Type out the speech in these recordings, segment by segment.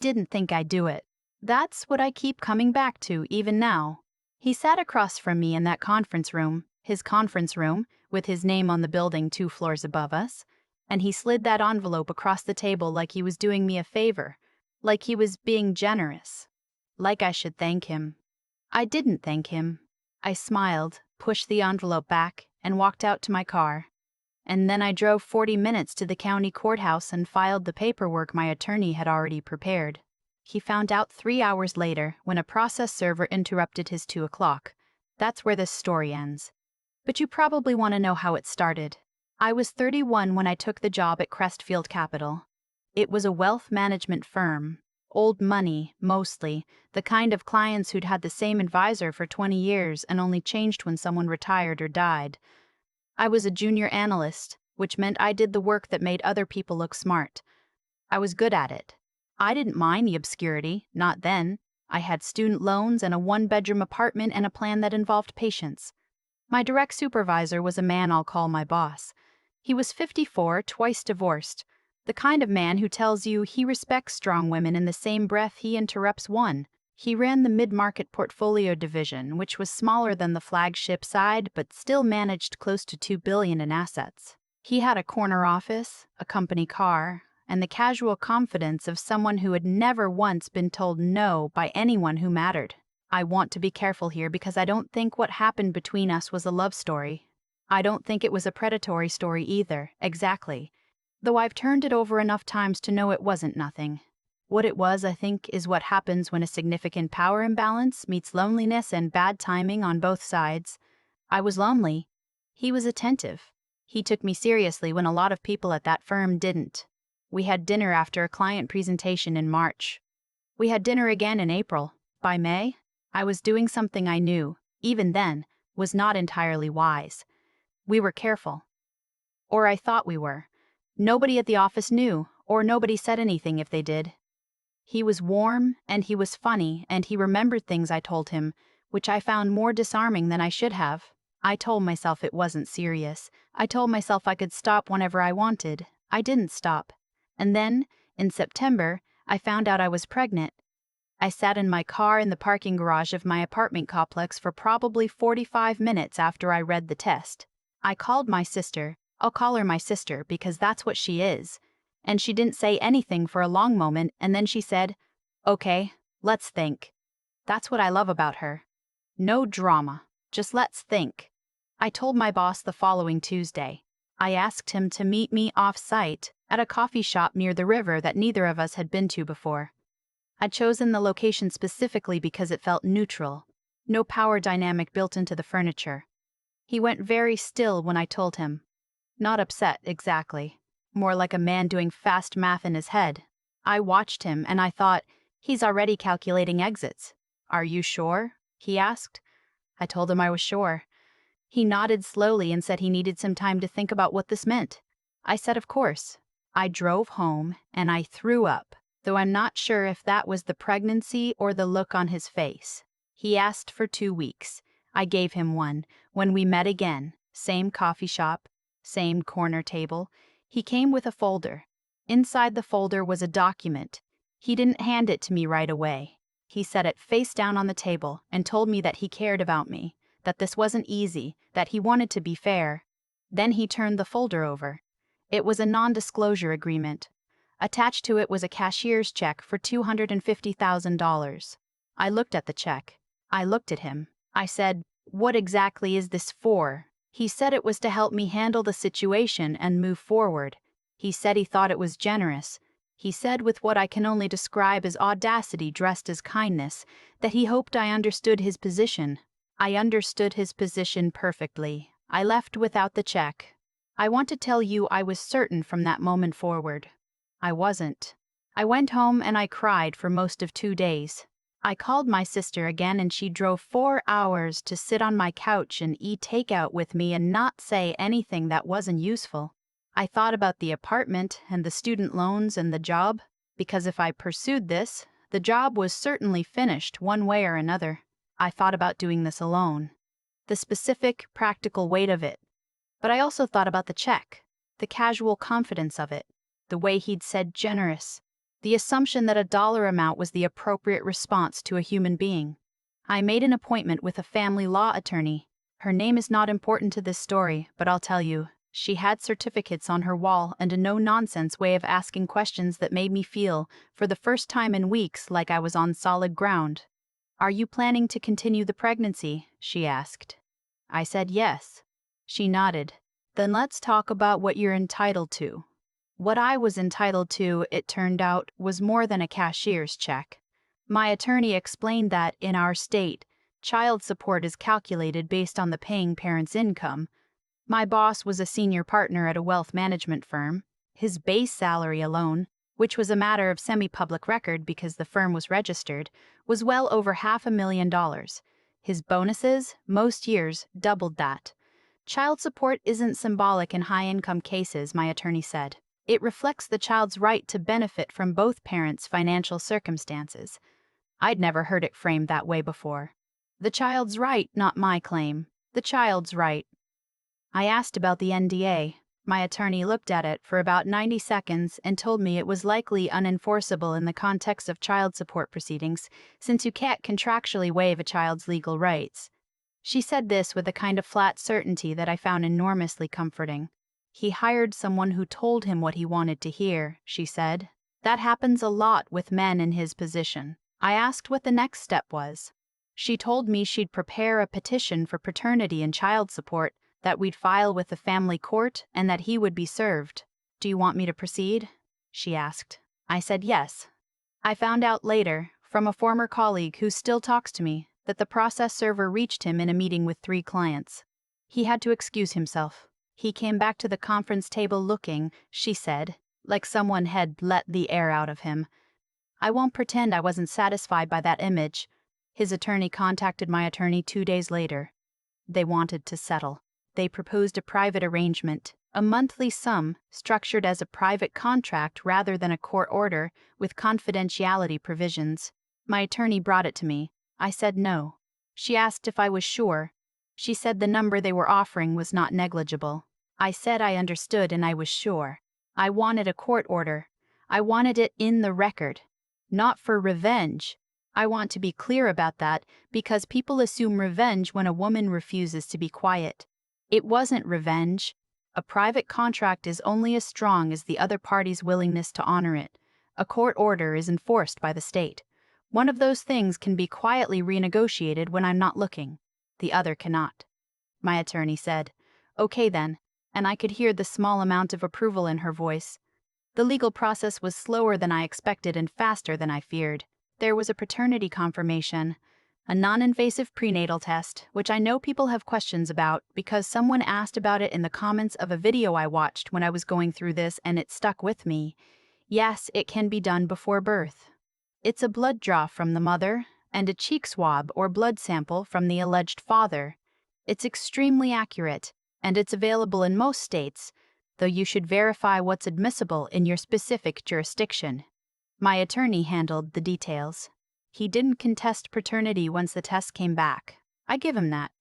didn't think I'd do it. That's what I keep coming back to even now. He sat across from me in that conference room, his conference room, with his name on the building 2 floors above us, and he slid that envelope across the table like he was doing me a favor, like he was being generous, like I should thank him. I didn't thank him. I smiled, pushed the envelope back, and walked out to my car. And then I drove 40 minutes to the county courthouse and filed the paperwork my attorney had already prepared. He found out 3 hours later when a process server interrupted his 2 o'clock. That's where this story ends. But you probably want to know how it started. I was 31 when I took the job at Crestfield Capital. It was a wealth management firm. Old money, mostly, the kind of clients who'd had the same advisor for 20 years and only changed when someone retired or died. I was a junior analyst, which meant I did the work that made other people look smart. I was good at it. I didn't mind the obscurity, not then. I had student loans and a 1-bedroom apartment and a plan that involved patience. My direct supervisor was a man I'll call my boss. He was 54, twice divorced, the kind of man who tells you he respects strong women in the same breath he interrupts one. He ran the mid-market portfolio division, which was smaller than the flagship side but still managed close to $2 billion in assets. He had a corner office, a company car, and the casual confidence of someone who had never once been told no by anyone who mattered. I want to be careful here because I don't think what happened between us was a love story. I don't think it was a predatory story either, exactly. Though I've turned it over enough times to know it wasn't nothing. What it was, I think, is what happens when a significant power imbalance meets loneliness and bad timing on both sides. I was lonely. He was attentive. He took me seriously when a lot of people at that firm didn't. We had dinner after a client presentation in March. We had dinner again in April. By May, I was doing something I knew, even then, was not entirely wise. We were careful. Or I thought we were. Nobody at the office knew, or nobody said anything if they did. He was warm, and he was funny, and he remembered things I told him, which I found more disarming than I should have. I told myself it wasn't serious. I told myself I could stop whenever I wanted. I didn't stop. And then, in September, I found out I was pregnant. I sat in my car in the parking garage of my apartment complex for probably 45 minutes after I read the test. I called my sister. I'll call her my sister because that's what she is. And she didn't say anything for a long moment, and then she said, "Okay, let's think." That's what I love about her. No drama, just let's think. I told my boss the following Tuesday. I asked him to meet me off-site at a coffee shop near the river that neither of us had been to before. I'd chosen the location specifically because it felt neutral, no power dynamic built into the furniture. He went very still when I told him. Not upset, exactly. More like a man doing fast math in his head. I watched him and I thought, he's already calculating exits. "Are you sure?" he asked. I told him I was sure. He nodded slowly and said he needed some time to think about what this meant. I said of course. I drove home and I threw up, though I'm not sure if that was the pregnancy or the look on his face. He asked for 2 weeks. I gave him one. When we met again, same coffee shop, same corner table, he came with a folder. Inside the folder was a document. He didn't hand it to me right away. He set it face down on the table and told me that he cared about me, that this wasn't easy, that he wanted to be fair. Then he turned the folder over. It was a non-disclosure agreement. Attached to it was a cashier's check for $250,000. I looked at the check. I looked at him. I said, "What exactly is this for?" He said it was to help me handle the situation and move forward. He said he thought it was generous. He said with what I can only describe as audacity dressed as kindness, that he hoped I understood his position. I understood his position perfectly. I left without the check. I want to tell you I was certain from that moment forward. I wasn't. I went home and I cried for most of 2 days. I called my sister again and she drove 4 hours to sit on my couch and eat takeout with me and not say anything that wasn't useful. I thought about the apartment and the student loans and the job, because if I pursued this, the job was certainly finished one way or another. I thought about doing this alone. The specific, practical weight of it. But I also thought about the check, the casual confidence of it, the way he'd said generous. The assumption that a dollar amount was the appropriate response to a human being. I made an appointment with a family law attorney. Her name is not important to this story, but I'll tell you, she had certificates on her wall and a no-nonsense way of asking questions that made me feel, for the first time in weeks, like I was on solid ground. "Are you planning to continue the pregnancy?" she asked. I said yes. She nodded. "Then let's talk about what you're entitled to." What I was entitled to, it turned out, was more than a cashier's check. My attorney explained that, in our state, child support is calculated based on the paying parent's income. My boss was a senior partner at a wealth management firm. His base salary alone, which was a matter of semi-public record because the firm was registered, was well over $500,000. His bonuses, most years, doubled that. Child support isn't symbolic in high-income cases, my attorney said. It reflects the child's right to benefit from both parents' financial circumstances. I'd never heard it framed that way before. The child's right, not my claim. The child's right. I asked about the NDA. My attorney looked at it for about 90 seconds and told me it was likely unenforceable in the context of child support proceedings, since you can't contractually waive a child's legal rights. She said this with a kind of flat certainty that I found enormously comforting. He hired someone who told him what he wanted to hear, she said. That happens a lot with men in his position. I asked what the next step was. She told me she'd prepare a petition for paternity and child support that we'd file with the family court and that he would be served. "Do you want me to proceed?" she asked. I said yes. I found out later, from a former colleague who still talks to me, that the process server reached him in a meeting with 3 clients. He had to excuse himself. He came back to the conference table looking, she said, like someone had let the air out of him. I won't pretend I wasn't satisfied by that image. His attorney contacted my attorney 2 days later. They wanted to settle. They proposed a private arrangement, a monthly sum structured as a private contract rather than a court order with confidentiality provisions. My attorney brought it to me. I said no. She asked if I was sure. She said the number they were offering was not negligible. I said I understood and I was sure. I wanted a court order. I wanted it in the record. Not for revenge. I want to be clear about that because people assume revenge when a woman refuses to be quiet. It wasn't revenge. A private contract is only as strong as the other party's willingness to honor it. A court order is enforced by the state. One of those things can be quietly renegotiated when I'm not looking. The other cannot. My attorney said, "Okay then," and I could hear the small amount of approval in her voice. The legal process was slower than I expected and faster than I feared. There was a paternity confirmation, a non-invasive prenatal test, which I know people have questions about because someone asked about it in the comments of a video I watched when I was going through this and it stuck with me. Yes, it can be done before birth. It's a blood draw from the mother and a cheek swab or blood sample from the alleged father. It's extremely accurate, and it's available in most states, though you should verify what's admissible in your specific jurisdiction. My attorney handled the details. He didn't contest paternity once the test came back. I give him that.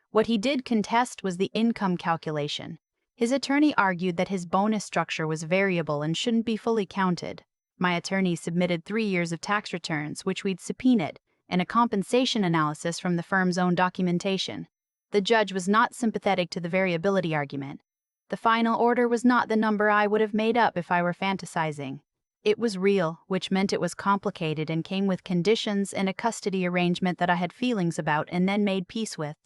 What he did contest was the income calculation. His attorney argued that his bonus structure was variable and shouldn't be fully counted. My attorney submitted 3 years of tax returns, which we'd subpoenaed, and a compensation analysis from the firm's own documentation. The judge was not sympathetic to the variability argument. The final order was not the number I would have made up if I were fantasizing. It was real, which meant it was complicated and came with conditions and a custody arrangement that I had feelings about and then made peace with.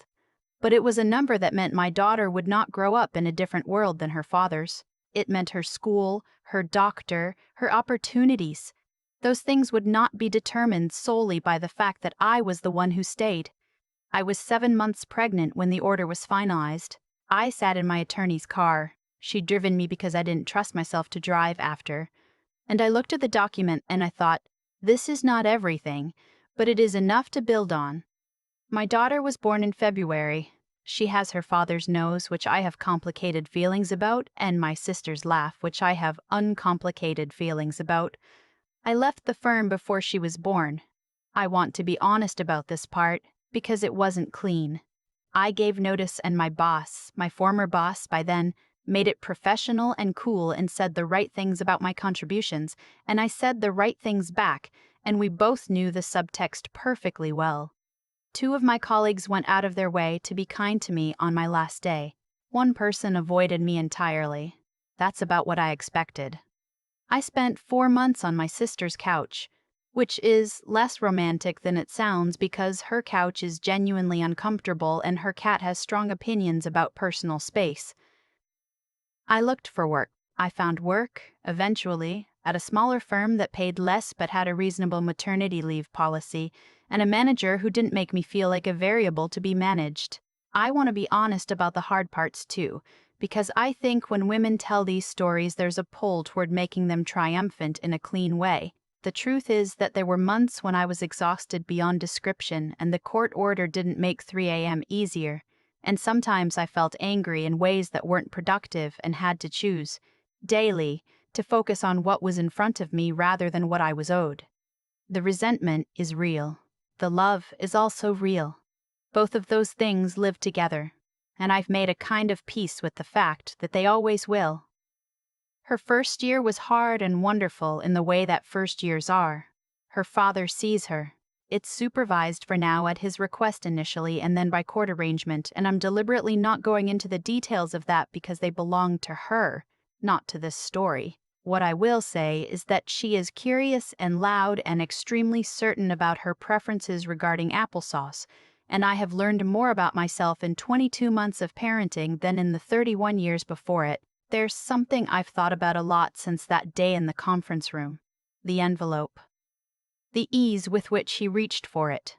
But it was a number that meant my daughter would not grow up in a different world than her father's. It meant her school, her doctor, her opportunities. Those things would not be determined solely by the fact that I was the one who stayed. I was 7 months pregnant when the order was finalized. I sat in my attorney's car. She'd driven me because I didn't trust myself to drive after. And I looked at the document and I thought, this is not everything, but it is enough to build on. My daughter was born in February. She has her father's nose, which I have complicated feelings about, and my sister's laugh, which I have uncomplicated feelings about. I left the firm before she was born. I want to be honest about this part, because it wasn't clean. I gave notice and my boss, my former boss by then, made it professional and cool, and said the right things about my contributions, and I said the right things back, and we both knew the subtext perfectly well. Two of my colleagues went out of their way to be kind to me on my last day. One person avoided me entirely. That's about what I expected. I spent 4 months on my sister's couch, which is less romantic than it sounds because her couch is genuinely uncomfortable and her cat has strong opinions about personal space. I looked for work. I found work, eventually, at a smaller firm that paid less but had a reasonable maternity leave policy, and a manager who didn't make me feel like a variable to be managed. I want to be honest about the hard parts too, because I think when women tell these stories, there's a pull toward making them triumphant in a clean way. The truth is that there were months when I was exhausted beyond description, and the court order didn't make 3 a.m. easier. And sometimes I felt angry in ways that weren't productive and had to choose, daily, to focus on what was in front of me rather than what I was owed. The resentment is real. The love is also real. Both of those things live together, and I've made a kind of peace with the fact that they always will. Her first year was hard and wonderful in the way that first years are. Her father sees her. It's supervised for now at his request initially and then by court arrangement, and I'm deliberately not going into the details of that because they belong to her, not to this story. What I will say is that she is curious and loud and extremely certain about her preferences regarding applesauce, and I have learned more about myself in 22 months of parenting than in the 31 years before it. There's something I've thought about a lot since that day in the conference room. The envelope. The ease with which he reached for it.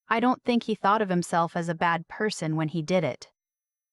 I don't think he thought of himself as a bad person when he did it.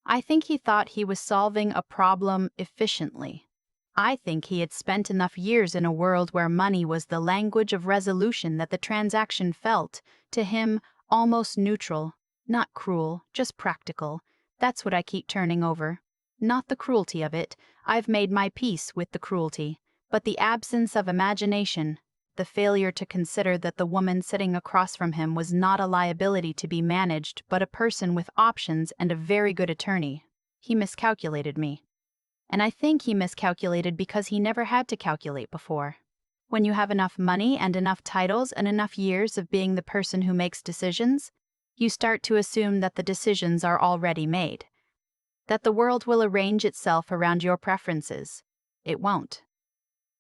I think he thought he was solving a problem efficiently. I think he had spent enough years in a world where money was the language of resolution that the transaction felt, to him, almost neutral, not cruel, just practical. That's what I keep turning over. Not the cruelty of it. I've made my peace with the cruelty, but the absence of imagination, the failure to consider that the woman sitting across from him was not a liability to be managed, but a person with options and a very good attorney. He miscalculated me. And I think he miscalculated because he never had to calculate before. When you have enough money and enough titles and enough years of being the person who makes decisions, you start to assume that the decisions are already made. That the world will arrange itself around your preferences. It won't.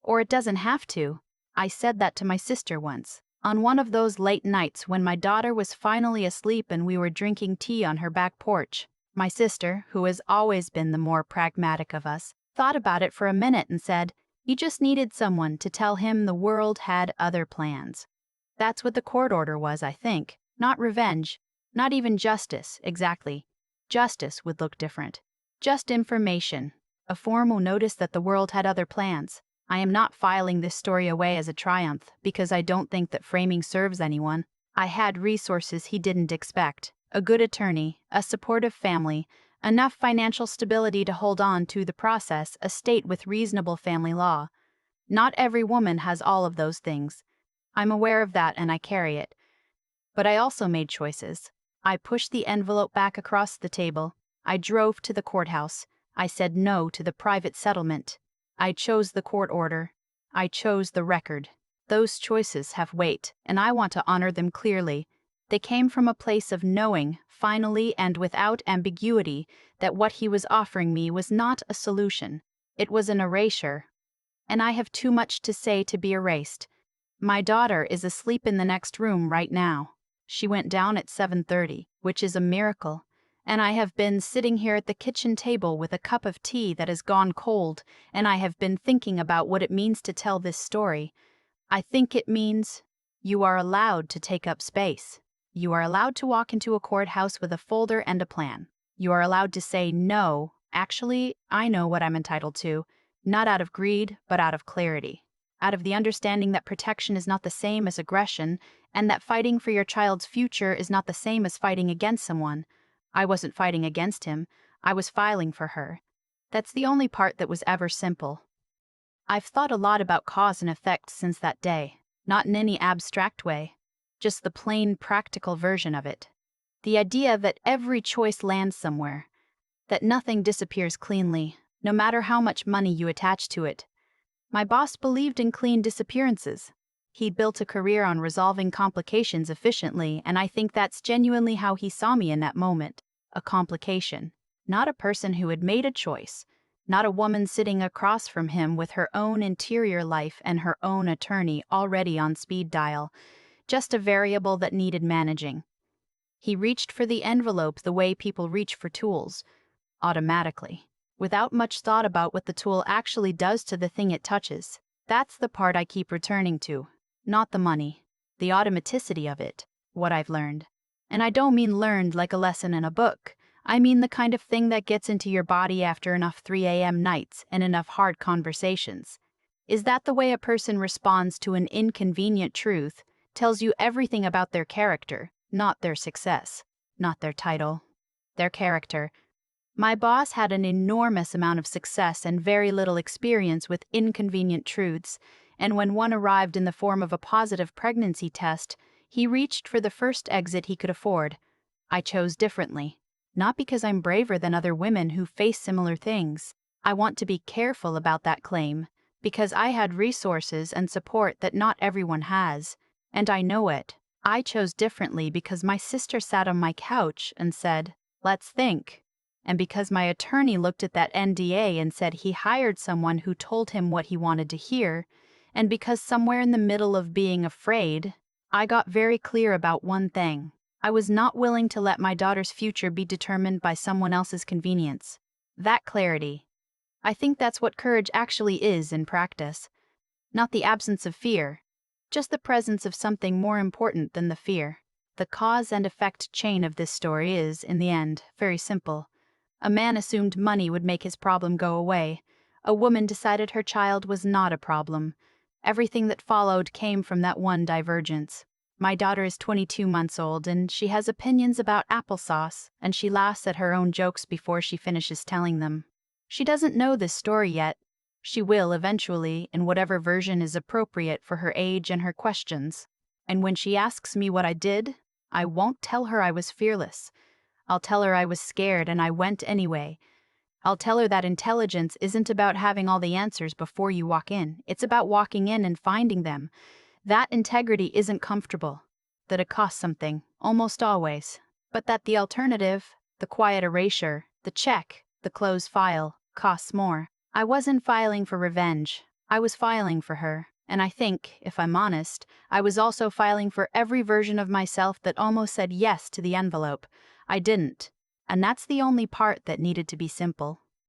Or it doesn't have to. I said that to my sister once, on one of those late nights when my daughter was finally asleep and we were drinking tea on her back porch. My sister, who has always been the more pragmatic of us, thought about it for a minute and said, "You just needed someone to tell him the world had other plans." That's what the court order was, I think. Not revenge. Not even justice, exactly. Justice would look different. Just information. A formal notice that the world had other plans. I am not filing this story away as a triumph, because I don't think that framing serves anyone. I had resources he didn't expect. A good attorney, a supportive family, enough financial stability to hold on to the process, a state with reasonable family law. Not every woman has all of those things. I'm aware of that and I carry it. But I also made choices. I pushed the envelope back across the table. I drove to the courthouse. I said no to the private settlement. I chose the court order. I chose the record. Those choices have weight, and I want to honor them clearly. They came from a place of knowing, finally and without ambiguity, that what he was offering me was not a solution. It was an erasure. And I have too much to say to be erased. My daughter is asleep in the next room right now. She went down at 7:30, which is a miracle, and I have been sitting here at the kitchen table with a cup of tea that has gone cold, and I have been thinking about what it means to tell this story. I think it means you are allowed to take up space. You are allowed to walk into a courthouse with a folder and a plan. You are allowed to say no, actually, I know what I'm entitled to, not out of greed, but out of clarity. Out of the understanding that protection is not the same as aggression, and that fighting for your child's future is not the same as fighting against someone. I wasn't fighting against him. I was filing for her. That's the only part that was ever simple. I've thought a lot about cause and effect since that day, not in any abstract way, just the plain practical version of it. The idea that every choice lands somewhere, that nothing disappears cleanly, no matter how much money you attach to it. My boss believed in clean disappearances. He built a career on resolving complications efficiently, and I think that's genuinely how he saw me in that moment. A complication, not a person who had made a choice, not a woman sitting across from him with her own interior life and her own attorney already on speed dial, just a variable that needed managing. He reached for the envelope the way people reach for tools, automatically, without much thought about what the tool actually does to the thing it touches. That's the part I keep returning to, not the money, the automaticity of it, what I've learned. And I don't mean learned like a lesson in a book. I mean the kind of thing that gets into your body after enough 3 a.m. nights and enough hard conversations. Is that the way a person responds to an inconvenient truth, tells you everything about their character, not their success, not their title, their character. My boss had an enormous amount of success and very little experience with inconvenient truths, and when one arrived in the form of a positive pregnancy test, he reached for the first exit he could afford. I chose differently. Not because I'm braver than other women who face similar things. I want to be careful about that claim, because I had resources and support that not everyone has, and I know it. I chose differently because my sister sat on my couch and said, "Let's think." And because my attorney looked at that NDA and said he hired someone who told him what he wanted to hear, and because somewhere in the middle of being afraid, I got very clear about one thing. I was not willing to let my daughter's future be determined by someone else's convenience. That clarity. I think that's what courage actually is in practice. Not the absence of fear, just the presence of something more important than the fear. The cause and effect chain of this story is, in the end, very simple. A man assumed money would make his problem go away. A woman decided her child was not a problem. Everything that followed came from that one divergence. My daughter is 22 months old, and she has opinions about applesauce, and she laughs at her own jokes before she finishes telling them. She doesn't know this story yet. She will eventually, in whatever version is appropriate for her age and her questions. And when she asks me what I did, I won't tell her I was fearless. I'll tell her I was scared and I went anyway. I'll tell her that intelligence isn't about having all the answers before you walk in. It's about walking in and finding them. That integrity isn't comfortable, that it costs something, almost always, but that the alternative, the quiet erasure, the check, the close file, costs more. I wasn't filing for revenge. I was filing for her, and I think, if I'm honest, I was also filing for every version of myself that almost said yes to the envelope. I didn't, and that's the only part that needed to be simple.